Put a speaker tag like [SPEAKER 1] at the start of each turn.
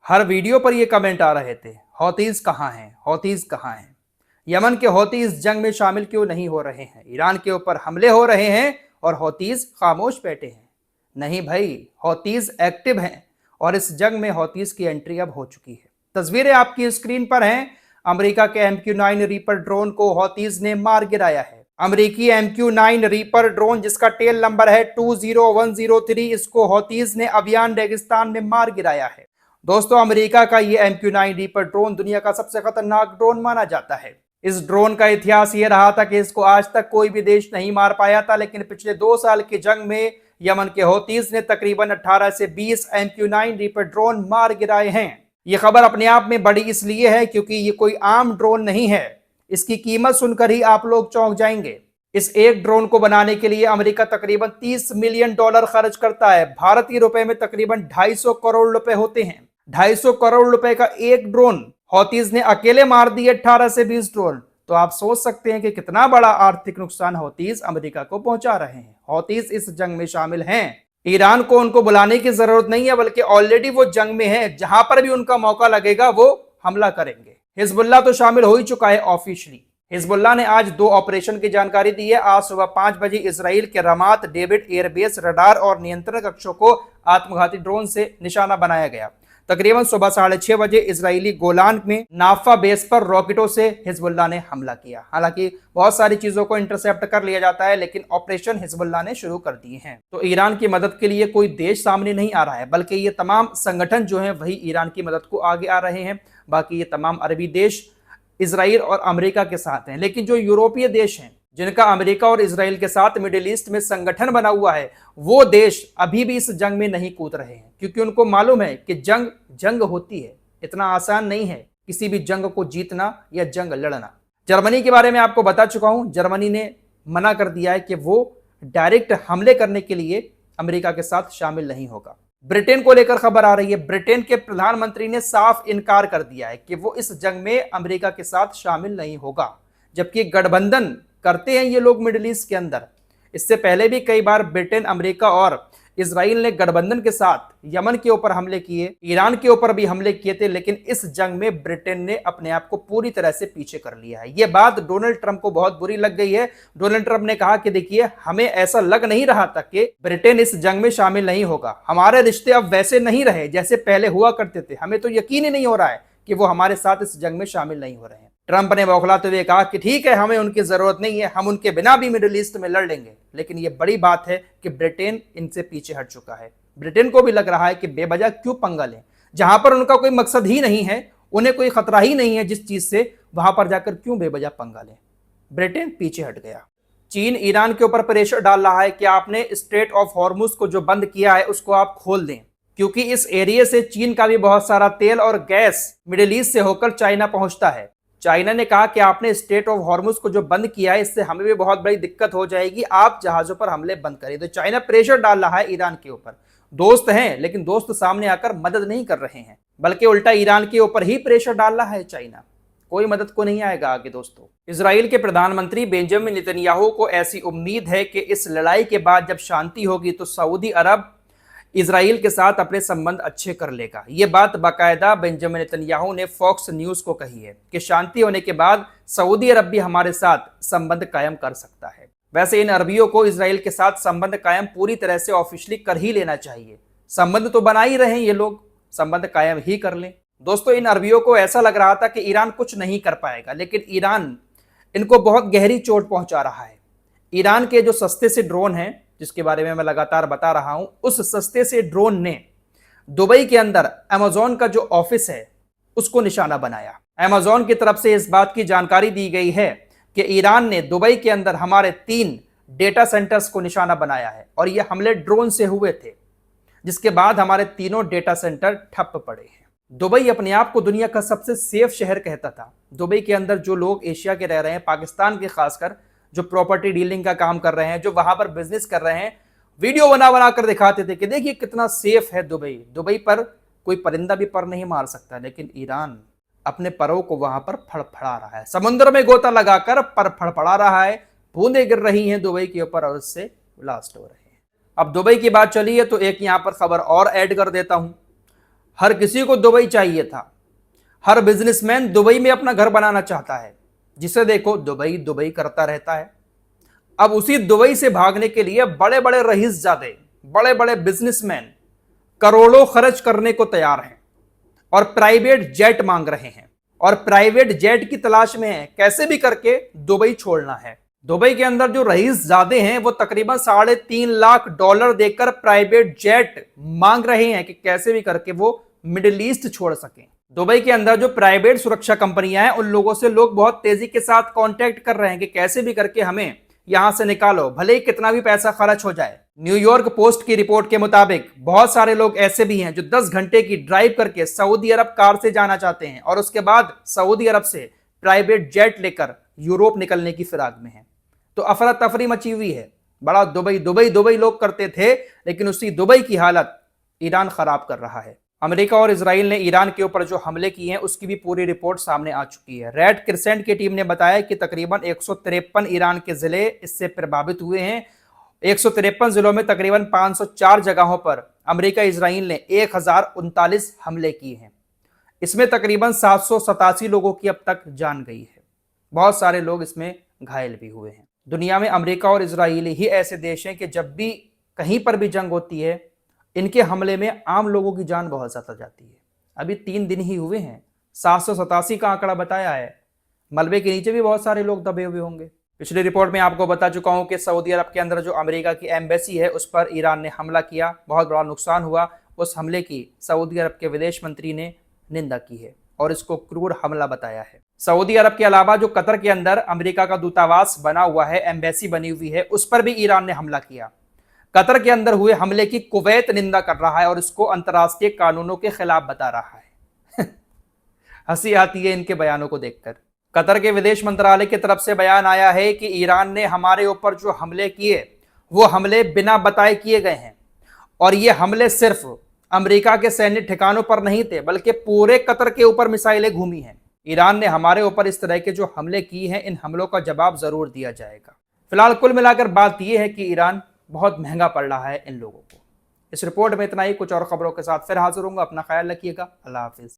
[SPEAKER 1] हर video पर ये comment आ रहे थे, हौतीज कहाँ हैं, हौतीज कहाँ हैं। यमन के हौतीज जंग में शामिल क्यों नहीं हो रहे हैं। ईरान के ऊपर हमले हो रहे हैं और हौतीज खामोश बैठे हैं। नहीं भाई, हौतीज एक्टिव हैं और इस जंग में हौतीज की एंट्री अब हो चुकी है। तस्वीरें आपकी स्क्रीन पर हैं। अमेरिका के MQ-9 रीपर ड्रोन को हौतीज ने मार गिराया है। अमेरिकी MQ-9 रीपर ड्रोन जिसका टेल नंबर है 20103, इसको हौतीज ने अबियान रेगिस्तान में मार गिराया है। दोस्तों, अमेरिका का ये MQ-9 रीपर ड्रोन दुनिया का सबसे खतरनाक ड्रोन माना जाता है। इस ड्रोन का इतिहास ये रहा था कि इसको आज तक कोई भी देश नहीं मार पाया था, लेकिन पिछले 2 साल की जंग में यमन के हौतीज ने तकरीबन 18 से 20 MQ-9 रीपर ड्रोन मार गिराए हैं। ये खबर अपने आप में बड़ी इसलिए है क्योंकि ये कोई आम ड्रोन नहीं है। इसकी कीमत सुनकर ही आप लोग चौंक जाएंगे। इस एक ड्रोन को बनाने के लिए अमेरिका तकरीबन $30 मिलियन खर्च करता है। भारतीय रुपए में तकरीबन 250 करोड़ रुपए होते हैं। 250 करोड़ रुपए का एक ड्रोन हौतीज ने अकेले मार दिए 18 से 20 ड्रोन। तो आप सोच सकते हैं कि कितना बड़ा आर्थिक नुकसान हौतीज अमेरिका को पहुंचा रहे हैं। हौतीज इस जंग में शामिल हैं। ईरान को उनको बुलाने की जरूरत नहीं है, बल्कि ऑलरेडी वो जंग में है। जहां पर भी उनका मौका लगेगा वो हमला करेंगे। हिजबुल्लाह तो शामिल हो ही चुका है ऑफिशियली। हिजबुल्लाह ने आज 2 ऑपरेशन की जानकारी दी है। आज सुबह 5 बजे इसराइल के रमात डेविड एयरबेस रडार और नियंत्रण कक्षों को आत्मघाती ड्रोन से निशाना बनाया गया। तकरीबन सुबह 6:30 बजे इजरायली गोलान में नाफा बेस पर रॉकेटों से हिजबुल्लाह ने हमला किया। हालांकि बहुत सारी चीजों को इंटरसेप्ट कर लिया जाता है, लेकिन ऑपरेशन हिजबुल्लाह ने शुरू कर दिए हैं। तो ईरान की मदद के लिए कोई देश सामने नहीं आ रहा है, बल्कि ये तमाम संगठन जो है वही ईरान की मदद को आगे आ रहे हैं। बाकी ये तमाम अरबी देश इजराइल और अमेरिका के साथ हैं। लेकिन जो यूरोपीय देश हैं, जिनका अमेरिका और इजराइल के साथ मिडिल ईस्ट में संगठन बना हुआ है, वो देश अभी भी इस जंग में नहीं कूद रहे हैं, क्योंकि उनको मालूम है कि जंग होती है, इतना आसान नहीं है किसी भी जंग को जीतना या जंग लड़ना। जर्मनी के बारे में आपको बता चुका हूं। जर्मनी ने मना कर दिया है कि वो डायरेक्ट हमले करने के लिए अमेरिका के साथ शामिल नहीं होगा। ब्रिटेन को लेकर खबर आ रही है। ब्रिटेन के प्रधानमंत्री ने साफ इनकार कर दिया है कि वो इस जंग में अमेरिका के साथ शामिल नहीं होगा, जबकि गठबंधन करते हैं ये लोग मिडिल ईस्ट के अंदर। इससे पहले भी कई बार ब्रिटेन, अमेरिका और इजराइल ने गठबंधन के साथ यमन के ऊपर हमले किए, ईरान के ऊपर भी हमले किए थे, लेकिन इस जंग में ब्रिटेन ने अपने आप को पूरी तरह से पीछे कर लिया है। यह बात डोनाल्ड ट्रंप को बहुत बुरी लग गई है। डोनाल्ड ट्रंप ने कहा कि देखिए, हमें ऐसा लग नहीं रहा था कि ब्रिटेन इस जंग में शामिल नहीं होगा। हमारे रिश्ते अब वैसे नहीं रहे जैसे पहले हुआ करते थे। हमें तो यकीन ही नहीं हो रहा है कि वो हमारे साथ इस जंग में शामिल नहीं हो रहे हैं। ट्रंप ने बौखलाते हुए कहा कि ठीक है, हमें उनकी जरूरत नहीं है, हम उनके बिना भी मिडिल ईस्ट में लड़ लेंगे। लेकिन यह बड़ी बात है कि ब्रिटेन इनसे पीछे हट चुका है। ब्रिटेन को भी लग रहा है कि बेवजह क्यों पंगा लें, जहां पर उनका कोई मकसद ही नहीं है, उन्हें कोई खतरा ही नहीं है जिस चीज से, वहां पर जाकर क्यों बेवजह पंगा लें। ब्रिटेन पीछे हट गया। चीन ईरान के ऊपर प्रेशर डाल रहा है कि आपने स्ट्रेट ऑफ हॉर्मुज को जो बंद किया है उसको आप खोल दें, क्योंकि इस एरिया से चीन का भी बहुत सारा तेल और गैस मिडिल ईस्ट से होकर चाइना पहुंचता है। चाइना ने कहा कि आपने स्ट्रेट ऑफ हॉर्मुज को जो बंद किया है, इससे हमें भी बहुत बड़ी दिक्कत हो जाएगी, आप जहाजों पर हमले बंद करें। तो चाइना प्रेशर डाल रहा है ईरान के ऊपर। दोस्त हैं, लेकिन दोस्त सामने आकर मदद नहीं कर रहे हैं, बल्कि उल्टा ईरान के ऊपर ही प्रेशर डाल रहा है चाइना। कोई मदद को नहीं आएगा आगे। दोस्तों, इजराइल के प्रधानमंत्री बेंजामिन नेतन्याहू को ऐसी उम्मीद है कि इस लड़ाई के बाद जब शांति होगी तो सऊदी अरब इजराइल के साथ अपने संबंध अच्छे कर लेगा। यह बात बाकायदा बेंजामिन नेतन्याहू ने फॉक्स न्यूज को कही है कि शांति होने के बाद सऊदी अरब भी हमारे साथ संबंध कायम कर सकता है। वैसे इन अरबियों को इजराइल के साथ संबंध कायम पूरी तरह से ऑफिशियली कर ही लेना चाहिए। संबंध तो बना ही रहे हैं ये लोग, संबंध कायम ही कर लें। दोस्तों, इन अरबियों को ऐसा लग रहा था कि ईरान कुछ नहीं कर पाएगा, लेकिन ईरान इनको बहुत गहरी चोट पहुंचा रहा है। ईरान के जो सस्ते से ड्रोन हैं, जिसके बारे में मैं लगातार बता रहा हूं, उस सस्ते से ड्रोन ने दुबई के अंदर अमेजॉन का जो ऑफिस है उसको निशाना बनाया। अमेजॉन की तरफ से इस बात की जानकारी दी गई है कि ईरान ने दुबई के अंदर हमारे 3 डेटा सेंटर्स को निशाना बनाया है और ये हमले ड्रोन से हुए थे, जिसके बाद हमारे तीनों डेटा सेंटर ठप पड़े हैं। दुबई अपने आप को दुनिया का सबसे सेफ शहर कहता था। दुबई के अंदर जो लोग एशिया के रह रहे हैं, पाकिस्तान के खासकर, जो प्रॉपर्टी डीलिंग का काम कर रहे हैं, जो वहां पर बिजनेस कर रहे हैं, वीडियो बना कर दिखाते थे कि देखिए कितना सेफ है दुबई। दुबई पर कोई परिंदा भी पर नहीं मार सकता, लेकिन ईरान अपने परों को वहां पर फड़फड़ा रहा है। समुद्र में गोता लगाकर पर फड़फड़ा रहा है, बूंदें गिर रही हैं दुबई के ऊपर और उससे ब्लास्ट हो रहे हैं। अब दुबई की बात चली है तो एक यहां पर खबर और ऐड कर देता हूं। हर किसी को दुबई चाहिए था। हर बिजनेसमैन दुबई में अपना घर बनाना चाहता है, जिसे देखो दुबई दुबई करता रहता है। अब उसी दुबई से भागने के लिए बड़े बड़े रईसजादे, बड़े बड़े बिजनेसमैन करोड़ों खर्च करने को तैयार हैं और प्राइवेट जेट मांग रहे हैं और प्राइवेट जेट की तलाश में है, कैसे भी करके दुबई छोड़ना है। दुबई के अंदर जो रईसजादे हैं वो तकरीबन $3.5 लाख देकर प्राइवेट जेट मांग रहे हैं कि कैसे भी करके वो मिडिल ईस्ट छोड़ सकें। दुबई के अंदर जो प्राइवेट सुरक्षा कंपनियां हैं उन लोगों से लोग बहुत तेजी के साथ कांटेक्ट कर रहे हैं कि कैसे भी करके हमें यहां से निकालो, भले ही कितना भी पैसा खर्च हो जाए। न्यूयॉर्क पोस्ट की रिपोर्ट के मुताबिक बहुत सारे लोग ऐसे भी हैं जो 10 घंटे की ड्राइव करके सऊदी अरब कार से जाना चाहते हैं और उसके बाद सऊदी अरब से प्राइवेट जेट लेकर यूरोप निकलने की फिराक में है। तो अफरा तफरी मची हुई है। बड़ा दुबई दुबई दुबई लोग करते थे, लेकिन उसी दुबई की हालत ईरान खराब कर रहा है। अमेरिका और इजराइल ने ईरान के ऊपर जो हमले किए हैं उसकी भी पूरी रिपोर्ट सामने आ चुकी है। रेड क्रिसेंट की टीम ने बताया कि तकरीबन 153 ईरान के जिले इससे प्रभावित हुए हैं। 153 जिलों में तकरीबन 504 जगहों पर अमेरिका इजराइल ने 1039 हमले किए हैं। इसमें तकरीबन 787 लोगों की अब तक जान गई है। बहुत सारे लोग इसमें घायल भी हुए हैं। दुनिया में अमेरिका और इजराइल ही ऐसे देश हैं कि जब भी कहीं पर भी जंग होती है, इनके हमले में आम लोगों की जान बहुत ज्यादा जाती है। अभी 3 दिन ही हुए हैं, 787 का आंकड़ा बताया है। मलबे के नीचे भी बहुत सारे लोग दबे हुए होंगे। पिछली रिपोर्ट में आपको बता चुका हूं कि सऊदी अरब के अंदर जो अमेरिका की एम्बेसी है उस पर ईरान ने हमला किया, बहुत बड़ा नुकसान हुआ। उस हमले की सऊदी अरब के विदेश मंत्री ने निंदा की है और इसको क्रूर हमला बताया है। सऊदी अरब के अलावा जो कतर के अंदर अमेरिका का दूतावास बना हुआ है, एम्बेसी बनी हुई है, उस पर भी ईरान ने हमला किया। कतर के अंदर हुए हमले की कुवैत निंदा कर रहा है और इसको अंतर्राष्ट्रीय कानूनों के खिलाफ बता रहा है। हंसी आती है इनके बयानों को देखकर। कतर के विदेश मंत्रालय की तरफ से बयान आया है कि ईरान ने हमारे ऊपर जो हमले किए वो हमले बिना बताए किए गए हैं और ये हमले सिर्फ अमेरिका के सैन्य ठिकानों पर नहीं थे, बल्कि पूरे कतर के ऊपर मिसाइलें घूमी हैं। ईरान ने हमारे ऊपर इस तरह के जो हमले किए हैं, इन हमलों का जवाब जरूर दिया जाएगा। फिलहाल कुल मिलाकर बात यह है कि ईरान बहुत महंगा पड़ रहा है इन लोगों को। इस रिपोर्ट में इतना ही। कुछ और खबरों के साथ फिर हाजिर होऊंगा। अपना ख्याल रखिएगा। अल्लाह हाफिज।